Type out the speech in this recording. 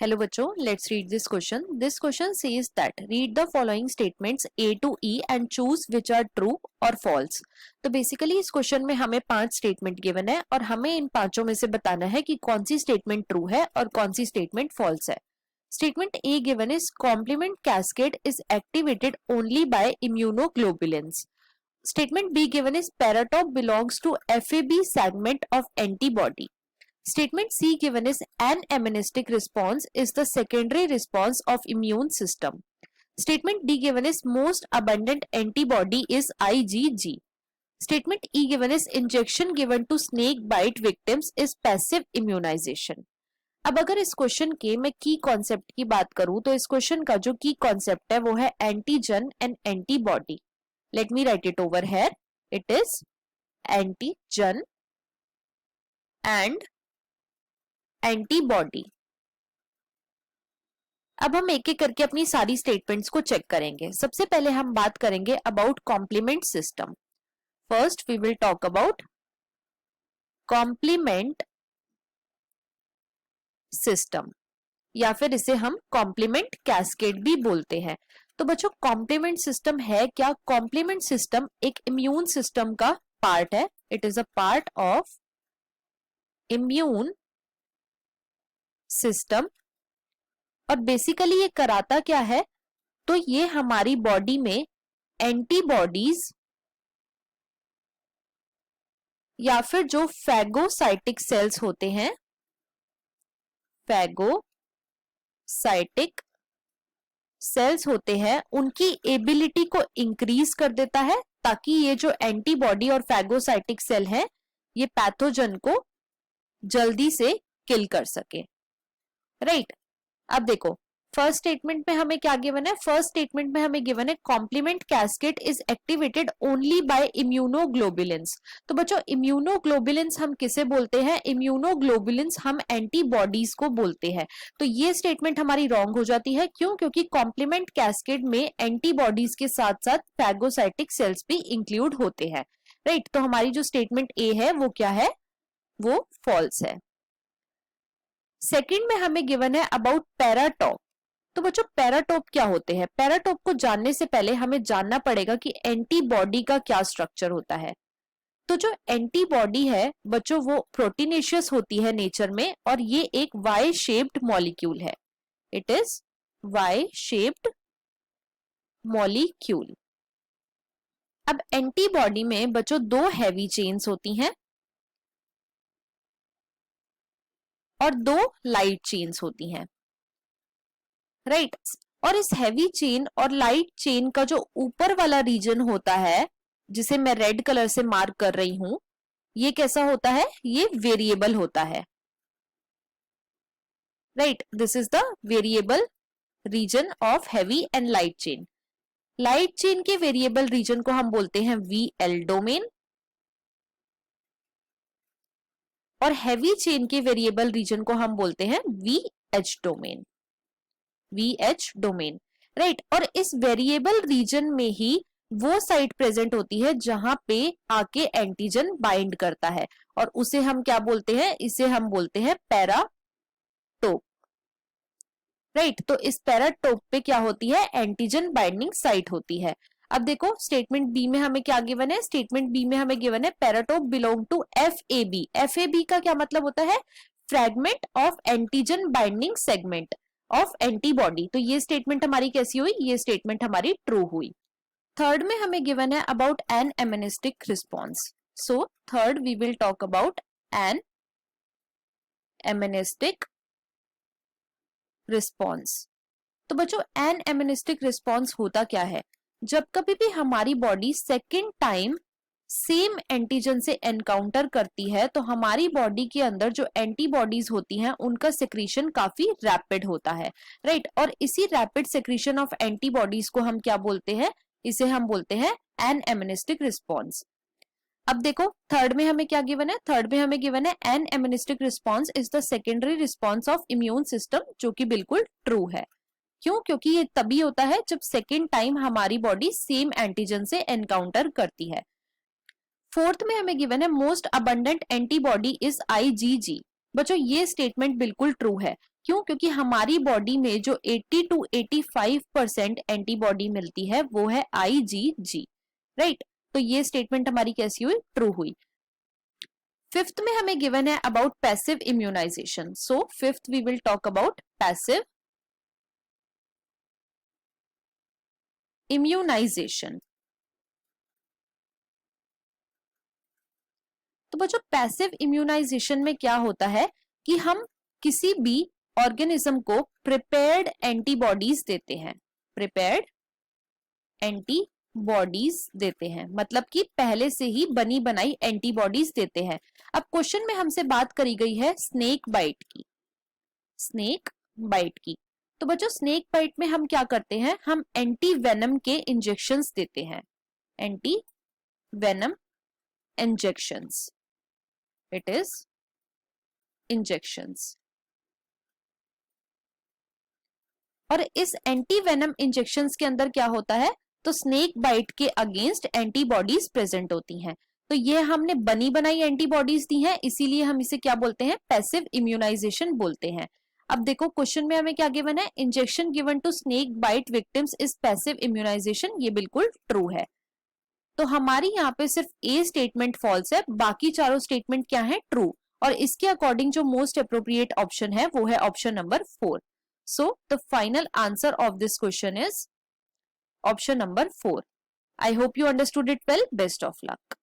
Hello बच्चों, let's read this question. This question says that read the following statements A to E and choose which are true or false. तो basically इस question में हमें 5 statement given है और हमें इन पांचों में से बताना है कि कौन सी स्टेटमेंट ट्रू है और कौन सी स्टेटमेंट फॉल्स है. Statement A given is complement cascade is activated only by immunoglobulins. Statement B given is paratop belongs to FAB segment of antibody. Statement C given is an amenistic response is the secondary response of immune system. Statement D given is most abundant antibody is IgG. Statement E given is injection given to snake bite victims is passive immunization. अब अगर इस question के मैं की concept की बात करूं तो इस क्वेश्चन का जो की कॉन्सेप्ट है वो है antigen and antibody. Let me right it over here. It is antigen and antibody. अब हम एक एक करके अपनी सारी स्टेटमेंट्स को चेक करेंगे. सबसे पहले हम बात करेंगे about complement system. First we will talk about complement system या फिर इसे हम कॉम्प्लीमेंट कैस्केड भी बोलते हैं. तो बच्चों कॉम्प्लीमेंट सिस्टम है क्या? कॉम्प्लीमेंट सिस्टम एक इम्यून सिस्टम का पार्ट है. It is a part of immune system और बेसिकली ये कराता क्या है? तो ये हमारी बॉडी में एंटीबॉडीज या फिर जो फैगोसाइटिक सेल्स होते हैं, फैगोसाइटिक सेल्स होते हैं, उनकी एबिलिटी को इंक्रीज कर देता है ताकि ये जो एंटीबॉडी और फैगोसाइटिक सेल है ये पैथोजन को जल्दी से किल कर सके. राइट. अब देखो फर्स्ट स्टेटमेंट में हमें क्या गिवन है? फर्स्ट स्टेटमेंट में हमें गिवन है complement cascade is activated only by immunoglobulins. तो बच्चों इम्यूनोग्लोबुलिन्स हम किसे बोलते हैं? इम्यूनोग्लोबुलिन्स हम एंटीबॉडीज को बोलते हैं. तो ये स्टेटमेंट हमारी रॉन्ग हो जाती है. क्यों? क्योंकि कॉम्प्लीमेंट कैस्केड में एंटीबॉडीज के साथ साथ फैगोसाइटिक सेल्स भी इंक्लूड होते हैं. राइट. तो हमारी जो स्टेटमेंट ए है वो क्या है? वो फॉल्स है. सेकंड में हमें गिवन है अबाउट पैराटॉप. तो बच्चों पैराटॉप क्या होते हैं? पैराटॉप को जानने से पहले हमें जानना पड़ेगा कि एंटीबॉडी का क्या स्ट्रक्चर होता है. तो जो एंटीबॉडी है बच्चों वो प्रोटीनेशियस होती है नेचर में और ये एक वाई शेप्ड मॉलिक्यूल है. It is Y shaped molecule. अब एंटीबॉडी में बच्चों 2 हैवी चेन्स होती हैं और 2 लाइट चेन्स होती हैं. राइट. और इस हैवी चेन और लाइट चेन का जो ऊपर वाला रीजन होता है जिसे मैं रेड कलर से मार्क कर रही हूं, ये कैसा होता है? ये वेरिएबल होता है. Right. This is the variable region of heavy and light chain. Light chain के वेरिएबल रीजन को हम बोलते हैं VL डोमेन और हैवी चेन के वेरिएबल रीजन को हम बोलते हैं VH domain. VH domain. Right. और इस वेरिएबल रीजन में ही वो साइट प्रेजेंट होती है जहां पे आके एंटीजन बाइंड करता है और उसे हम क्या बोलते हैं? इसे हम बोलते हैं पैराटोप. राइट. तो इस पैराटोप पे क्या होती है? एंटीजन बाइंडिंग साइट होती है. अब देखो स्टेटमेंट बी में हमें क्या गिवन है? स्टेटमेंट बी में हमें गिवन है paratope belong to FAB. FAB का क्या मतलब होता है? Fragment of antigen binding segment of antibody. तो ये स्टेटमेंट हमारी कैसी हुई? ये स्टेटमेंट हमारी ट्रू हुई. थर्ड में हमें गिवन है about an anamnestic response. So third we will talk about an anamnestic response. तो बच्चों एन एमेनिस्टिक रिस्पॉन्स होता क्या है? जब कभी भी हमारी body second time same antigen से एनकाउंटर करती है तो हमारी बॉडी के अंदर जो एंटीबॉडीज होती हैं उनका सेक्रीशन काफी रैपिड होता है. राइट. और इसी रैपिड सेक्रीशन ऑफ एंटीबॉडीज को हम क्या बोलते हैं? इसे हम बोलते हैं एन एमेनिस्टिक रिस्पॉन्स. अब देखो थर्ड में हमें क्या गिवन है? थर्ड में हमें गिवन है an anamnestic response is the secondary response of immune system, जो कि बिल्कुल ट्रू है. क्यों? क्योंकि ये तभी होता है जब सेकेंड टाइम हमारी बॉडी सेम एंटीजन से एनकाउंटर करती है. फोर्थ में हमें गिवन है most abundant antibody is IgG. बच्चों ये स्टेटमेंट बिल्कुल ट्रू है. क्यों? क्योंकि हमारी बॉडी में जो 80 to 85% एंटीबॉडी मिलती है वो है IgG, राइट? तो ये स्टेटमेंट हमारी कैसी हुई? ट्रू हुई। फिफ्थ में हमें गिवन है about passive immunisation. So fifth we will talk about passive immunisation. तो बच्चों पैसिव इम्यूनाइजेशन में क्या होता है कि हम किसी भी ऑर्गेनिज्म को प्रिपेयर्ड एंटीबॉडीज देते हैं, प्रिपेयर्ड एंटीबॉडीज देते हैं, मतलब कि पहले से ही बनी बनाई एंटीबॉडीज देते हैं। अब क्वेश्चन में हमसे बात करी गई है स्नेक बाइट की, स्नेक बाइट की। तो बच्चों स्नेक बाइट में हम क्या करते हैं? हम एंटी वेनम के इंजेक्शंस देते हैं, anti venom injections, it is injections. और इस एंटी वेनम इंजेक्शंस के अंदर क्या होता है? तो स्नेक बाइट के अगेंस्ट एंटीबॉडीज प्रेजेंट होती हैं। तो ये हमने बनी बनाई एंटीबॉडीज दी हैं, इसीलिए हम इसे क्या बोलते हैं? पैसिव इम्यूनाइजेशन बोलते हैं। अब देखो क्वेश्चन में हमें क्या गिवन है? Injection given to snake bite victims is passive immunisation. ये बिल्कुल ट्रू है। तो हमारी यहाँ पे सिर्फ ए स्टेटमेंट फॉल्स है, बाकी चारों स्टेटमेंट क्या है? ट्रू। और इसके अकॉर्डिंग जो मोस्ट अप्रोप्रिएट ऑप्शन है वो है option number 4। So the final answer of this question is option number 4. I hope you understood it well. Best of luck.